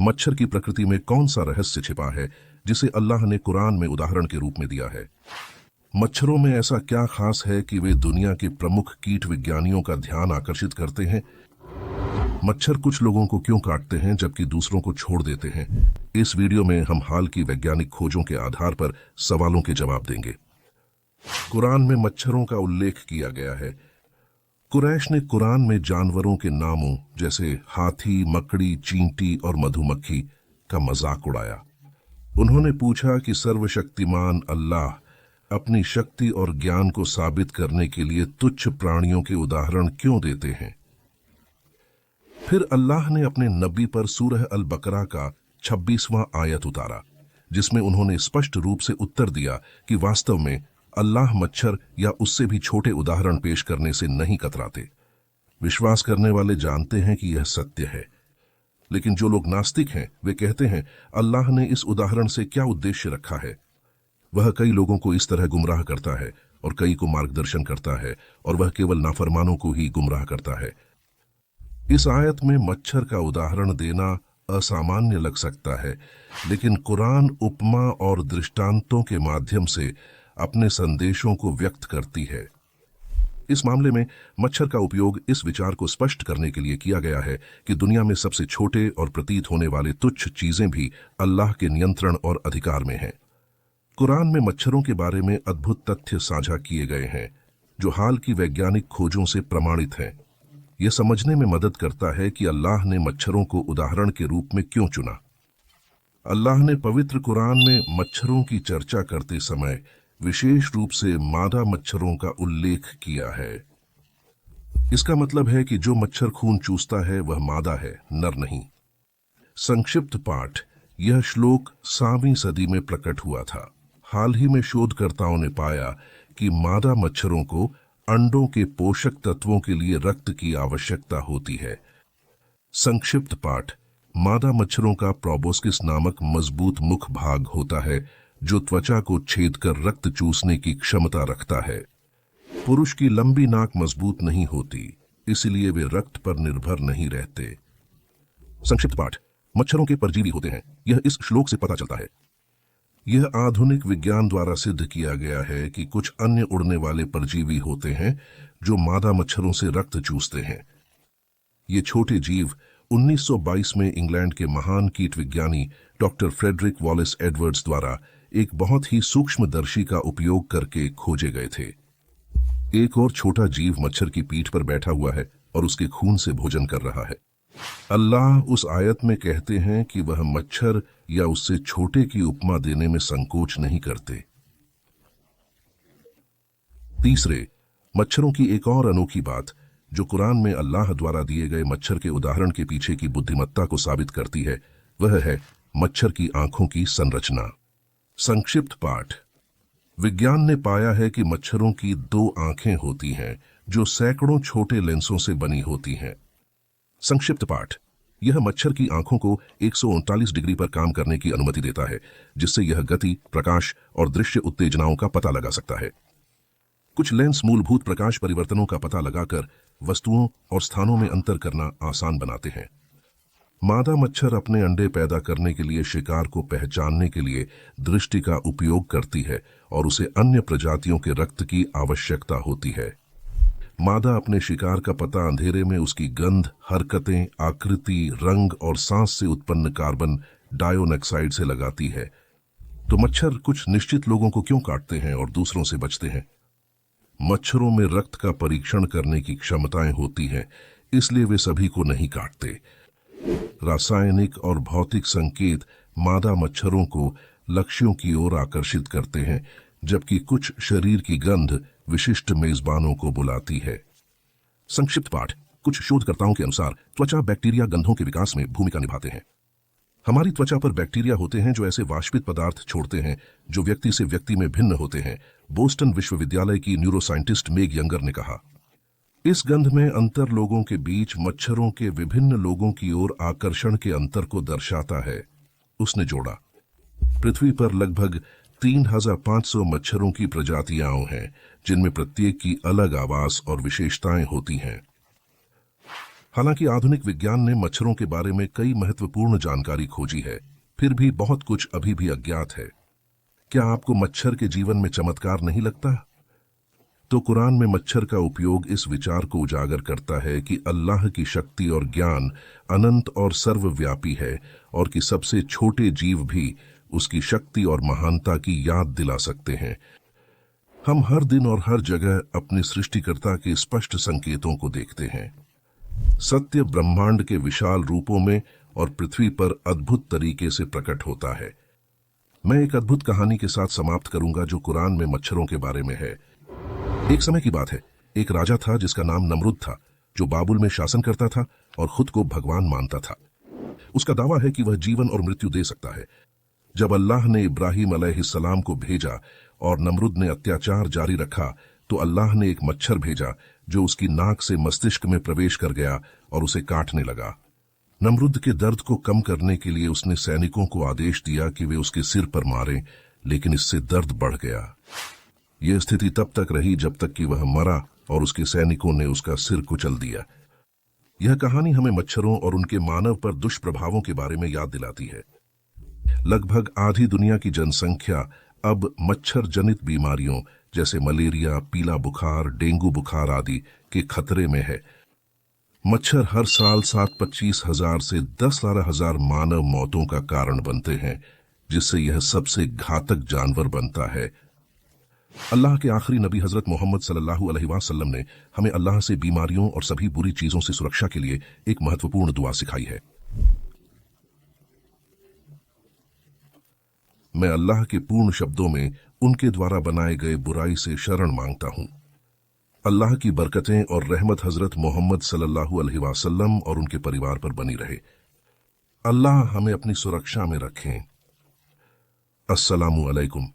मच्छर की प्रकृति में कौन सा रहस्य छिपा है जिसे अल्लाह ने कुरान में उदाहरण के रूप में दिया है? मच्छरों में ऐसा क्या खास है कि वे दुनिया के प्रमुख कीट विज्ञानियों का ध्यान आकर्षित करते हैं? मच्छर कुछ लोगों को क्यों काटते हैं जबकि दूसरों को छोड़ देते हैं? इस वीडियो में हम हाल की वैज्ञानिक खोजों के आधार पर सवालों के जवाब देंगे। कुरान में मच्छरों का उल्लेख किया गया है। कुरैश ने कुरान में जानवरों के नामों जैसे हाथी, मकड़ी, चींटी और मधुमक्खी का मजाक उड़ाया। उन्होंने पूछा कि सर्वशक्तिमान अल्लाह अपनी शक्ति और ज्ञान को साबित करने के लिए तुच्छ प्राणियों के उदाहरण क्यों देते हैं? फिर अल्लाह ने अपने नबी पर सूरह अल बकरा का 26वां आयत उतारा, जिसमें उन्होंने स्पष्ट रूप से उत्तर दिया कि वास्तव में अल्लाह मच्छर या उससे भी छोटे उदाहरण पेश करने से नहीं कतराते। विश्वास करने वाले जानते हैं कि यह सत्य है, लेकिन जो लोग नास्तिक हैं वे कहते हैं अल्लाह ने इस उदाहरण से क्या उद्देश्य रखा है। वह कई लोगों को इस तरह गुमराह करता है और कई को मार्गदर्शन करता है, और वह केवल नाफरमानों को ही गुमराह करता है। इस आयत में मच्छर का उदाहरण देना असामान्य लग सकता है, लेकिन कुरान उपमा और दृष्टांतों के माध्यम से अपने संदेशों को व्यक्त करती है। इस मामले में मच्छर का उपयोग इस विचार को स्पष्ट करने के लिए किया गया है कि दुनिया में सबसे छोटे और प्रतीत होने वाले तुच्छ चीजें भी अल्लाह के नियंत्रण और अधिकार में हैं। कुरान में मच्छरों के बारे में अद्भुत तथ्य साझा किए गए हैं जो हाल की वैज्ञानिक खोजों से प्रमाणित हैं। यह समझने में मदद करता है कि अल्लाह ने मच्छरों को उदाहरण के रूप में क्यों चुना। अल्लाह ने पवित्र कुरान में मच्छरों की चर्चा करते समय विशेष रूप से मादा मच्छरों का उल्लेख किया है। इसका मतलब है कि जो मच्छर खून चूसता है वह मादा है, नर नहीं। संक्षिप्त पाठ: यह श्लोक 7वीं सदी में प्रकट हुआ था। हाल ही में शोधकर्ताओं ने पाया कि मादा मच्छरों को अंडों के पोषक तत्वों के लिए रक्त की आवश्यकता होती है। संक्षिप्त पाठ: मादा मच्छरों का प्रोबोस्किस नामक मजबूत मुख भाग होता है जो त्वचा को छेद कर रक्त चूसने की क्षमता रखता है। पुरुष की लंबी नाक मजबूत नहीं होती, इसलिए वे रक्त पर निर्भर नहीं रहते। संक्षिप्त पाठ: मच्छरों के परजीवी होते हैं, यह इस श्लोक से पता चलता है। यह आधुनिक विज्ञान द्वारा सिद्ध किया गया है कि कुछ अन्य उड़ने वाले परजीवी होते हैं जो मादा मच्छरों से रक्त चूसते हैं। ये छोटे जीव 1922 में इंग्लैंड के महान कीट विज्ञानी डॉक्टर फ्रेडरिक वॉलेस एडवर्ड्स द्वारा एक बहुत ही सूक्ष्मदर्शी का उपयोग करके खोजे गए थे। एक और छोटा जीव मच्छर की पीठ पर बैठा हुआ है और उसके खून से भोजन कर रहा है। अल्लाह उस आयत में कहते हैं कि वह मच्छर या उससे छोटे की उपमा देने में संकोच नहीं करते। तीसरे, मच्छरों की एक और अनोखी बात जो कुरान में अल्लाह द्वारा दिए गए मच्छर के उदाहरण के पीछे की बुद्धिमत्ता को साबित करती है, वह है मच्छर की आंखों की संरचना। संक्षिप्त पाठ: विज्ञान ने पाया है कि मच्छरों की 2 आंखें होती हैं जो सैकड़ों छोटे लेंसों से बनी होती हैं। संक्षिप्त पाठ: यह मच्छर की आंखों को 139 डिग्री पर काम करने की अनुमति देता है, जिससे यह गति, प्रकाश और दृश्य उत्तेजनाओं का पता लगा सकता है। कुछ लेंस मूलभूत प्रकाश परिवर्तनों का पता लगाकर वस्तुओं और स्थानों में अंतर करना आसान बनाते हैं। मादा मच्छर अपने अंडे पैदा करने के लिए शिकार को पहचानने के लिए दृष्टि का उपयोग करती है और उसे अन्य प्रजातियों के रक्त की आवश्यकता होती है। मादा अपने शिकार का पता अंधेरे में उसकी गंध, हरकतें, आकृति, रंग और सांस से उत्पन्न कार्बन डाइऑक्साइड से लगाती है। तो मच्छर कुछ निश्चित लोगों को क्यों काटते हैं और दूसरों से बचते हैं? मच्छरों में रक्त का परीक्षण करने की क्षमताएं होती हैं, इसलिए वे सभी को नहीं काटते। रासायनिक और भौतिक संकेत मादा मच्छरों को लक्ष्यों की ओर आकर्षित करते हैं, जबकि कुछ शरीर की गंध विशिष्ट मेजबानों को बुलाती है। संक्षिप्त पाठ: कुछ शोधकर्ताओं के अनुसार त्वचा बैक्टीरिया गंधों के विकास में भूमिका निभाते हैं। हमारी त्वचा पर बैक्टीरिया होते हैं जो ऐसे वाष्पित पदार्थ छोड़ते हैं जो व्यक्ति से व्यक्ति में भिन्न होते हैं, बोस्टन विश्वविद्यालय की न्यूरोसाइंटिस्ट मेग यंगर ने कहा। इस गंध में अंतर लोगों के बीच मच्छरों के विभिन्न लोगों की ओर आकर्षण के अंतर को दर्शाता है, उसने जोड़ा। पृथ्वी पर लगभग 3500 मच्छरों की प्रजातियां हैं, जिनमें प्रत्येक की अलग आवाज और विशेषताएं होती हैं। हालांकि आधुनिक विज्ञान ने मच्छरों के बारे में कई महत्वपूर्ण जानकारी खोजी है, फिर भी बहुत कुछ अभी भी अज्ञात है। क्या आपको मच्छर के जीवन में चमत्कार नहीं लगता? तो कुरान में मच्छर का उपयोग इस विचार को उजागर करता है कि अल्लाह की शक्ति और ज्ञान अनंत और सर्वव्यापी है और कि सबसे छोटे जीव भी उसकी शक्ति और महानता की याद दिला सकते हैं। हम हर दिन और हर जगह अपने सृष्टिकर्ता के स्पष्ट संकेतों को देखते हैं। सत्य ब्रह्मांड के विशाल रूपों में और पृथ्वी पर अद्भुत तरीके से प्रकट होता है। मैं एक अद्भुत कहानी के साथ समाप्त करूंगा जो कुरान में मच्छरों के बारे में है। एक समय की बात है, एक राजा था जिसका नाम नमरूद था, जो बाबुल में शासन करता था और खुद को भगवान मानता था। उसका दावा है कि वह जीवन और मृत्यु दे सकता है। जब अल्लाह ने इब्राहिम अलैहिस्सलाम को भेजा और नमरूद ने अत्याचार जारी रखा, तो अल्लाह ने एक मच्छर भेजा जो उसकी नाक से मस्तिष्क में प्रवेश कर गया और उसे काटने लगा। नमरूद के दर्द को कम करने के लिए उसने सैनिकों को आदेश दिया कि वे उसके सिर पर मारें, लेकिन इससे दर्द बढ़ गया। यह स्थिति तब तक रही जब तक कि वह मरा और उसके सैनिकों ने उसका सिर कुचल दिया। यह कहानी हमें मच्छरों और उनके मानव पर दुष्प्रभावों के बारे में याद दिलाती है। लगभग आधी दुनिया की जनसंख्या अब मच्छर जनित बीमारियों जैसे मलेरिया, पीला बुखार, डेंगू बुखार आदि के खतरे में है। मच्छर हर साल 7-25,000 से 10,00,000 मानव मौतों का कारण बनते हैं, जिससे यह सबसे घातक जानवर बनता है। अल्लाह के आखिरी नबी हजरत मोहम्मद सल्लल्लाहु अलैहि वसल्लम ने हमें अल्लाह से बीमारियों और सभी बुरी चीजों से सुरक्षा के लिए एक महत्वपूर्ण दुआ सिखाई है। मैं अल्लाह के पूर्ण शब्दों में उनके द्वारा बनाए गए बुराई से शरण मांगता हूं। अल्लाह की बरकतें और रहमत हजरत मोहम्मद सल्लल्लाहु अलैहि वसल्लम और उनके परिवार पर बनी रहे। अल्लाह हमें अपनी सुरक्षा में रखें। अस्सलामु अलैकुम।